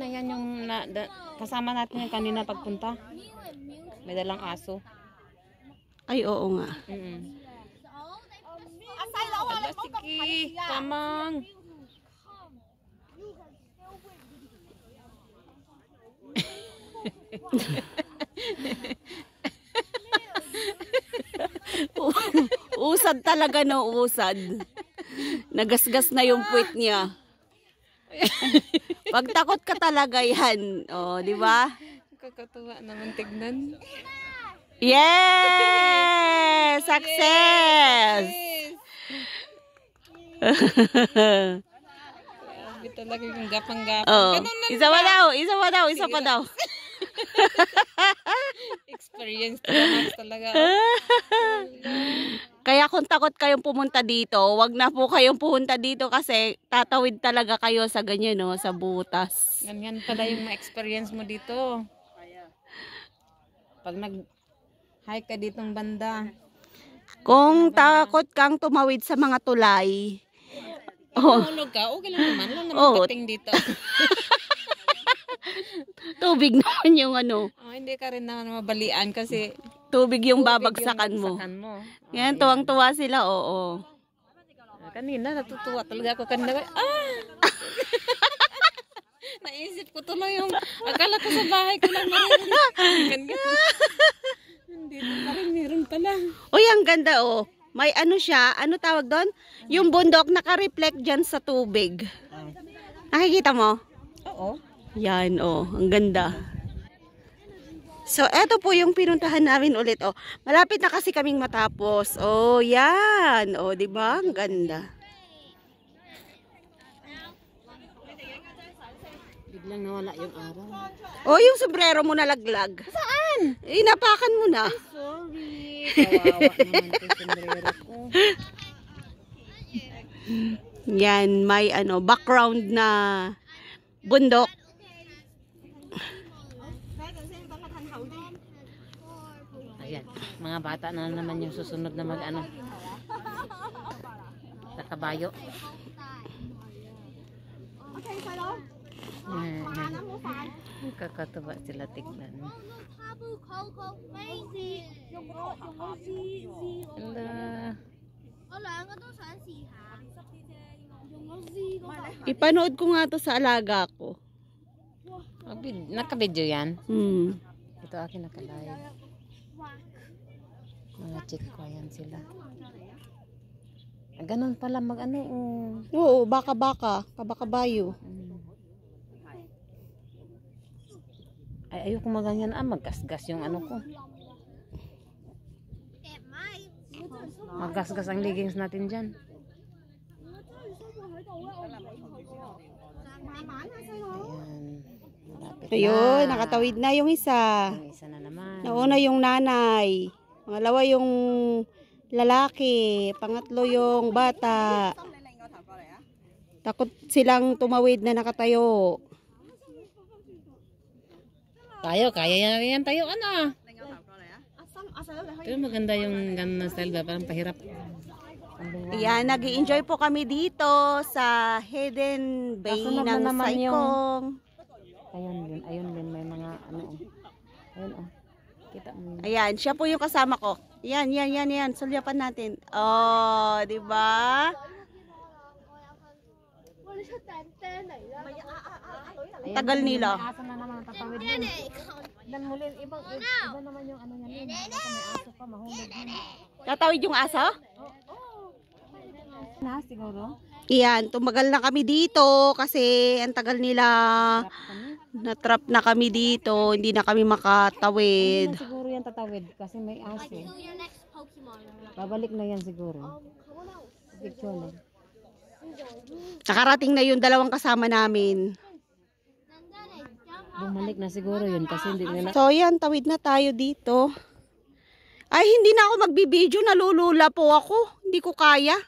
Na yan yung kasama natin yung kanina pagpunta. May dalang aso. Ay, oo nga. Sige, kamang. Usad talaga, no, usad. Nagasgas na yung puwit niya. Pag takot ka talaga yan. O, di ba? Kakatuwa naman tignan. Yes! Success! Grabe talaga yung gapang-gapang. Oh, isa pa daw, isa pa daw. Experience talaga. Kaya kung takot kayong pumunta dito, wag na po kayong pumunta dito kasi tatawid talaga kayo sa ganyan, no, sa butas. Ganyan pala yung ma-experience mo dito. Pag nag-hike ka ditong banda. Kung takot kang tumawid sa mga tulay, Mahulog ka, okay lang naman. Lang naman pating dito. tubig naman yung ano. Hindi ka rin naman mabalian kasi Tubig yung babagsakan mo. Yan, tuwang-tuwa sila, oo. Kanina, natutuwa talaga ako. Kanina, naisip ko tuloy yung, akala ko sa bahay ko lang maririnig. Dito pa rin, meron pala. Uy, ang ganda, oh. May ano siya, ano tawag doon? Yung bundok naka-reflect dyan sa tubig. Nakikita mo? Oo. Yan, oh. Ang ganda. So, eto po yung pinuntahan namin ulit, oh. Malapit na kasi kaming matapos. Oh, yan. Oh, di ba? Ang ganda. Biglang nawala yung araw. Oh, yung sombrero mo nalaglag. Saan? Inapakan mo na. Sorry. Kawawa naman yung sombrero ko. Yan, may ano, background na bundok. Ayan, mga bata na naman yung susunod na mag-ano. Sa kabayo. Kakatuwa sila tignan. Ipanood ko nga to sa alaga ko. Naka-video yan? Ito akin naka-live. Mga chick ko, yan sila. Ganon pala mag-ano. Oo, baka-baka. Kabaka-bayo. Ay, ayoko maganyan. Maggasgas yung ano ko. Maggasgas ang leggings natin dyan. Ayun, nakatawid na yung isa. Yung isa na naman. Nauna yung nanay. Pangalawa yung lalaki. Pangatlo yung bata. Takot silang tumawid na nakatayo. Kaya yan tayo, ano? Pero maganda yung ganun style ba? Parang pahirap. Ayan, nag-i-enjoy po kami dito sa Hidden Bay ng Saikong. Ayun din, may mga ano. Ayun, oh. Kita mo. Ayan, siya po yung kasama ko. Yan. Sulyapan natin. Oh, di ba? Tagal nila. Aso na naman tatawid din. Dan muli, iba naman yung ano yan. May aso pa, mahulog din. Tatawid yung aso? Na, siguro. Iyan, tumagal na kami dito kasi ang tagal nila. Natrap na kami dito, hindi na kami makatawid. Hindi na siguro yan tatawid kasi may aso. Babalik na yan siguro. Picture lang. Nakarating na yung dalawang kasama namin. Bumalik na siguro yun kasi hindi na. So yan, tawid na tayo dito. Ay, hindi na ako magbibideo, nalulula po ako. Hindi ko kaya.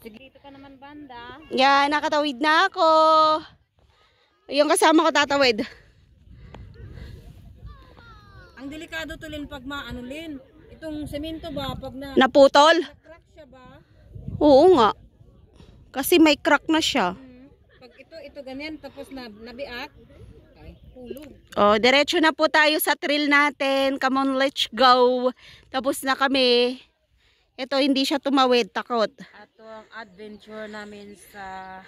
Sige, dito ka naman banda. Yan, nakatawid na ako. Yung kasama ko tatawid. Ang delikado to Lin pag maano Lin. Itong semento ba pag naputol? crack siya ba? Oo nga. Kasi may crack na siya. Pag ito ganyan, tapos nabiak. Ay, hulog. Oh, diretso na po tayo sa trail natin. Come on, let's go. Tapos na kami. Ito, hindi siya tumawid, takot. Ito ang adventure namin sa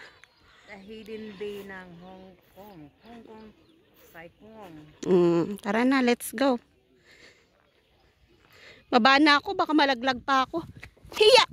Hidden Bay ng Hong Kong. Hong Kong, Saigon. Tara na, let's go. Baba na ako, baka malaglag pa ako. Hiya!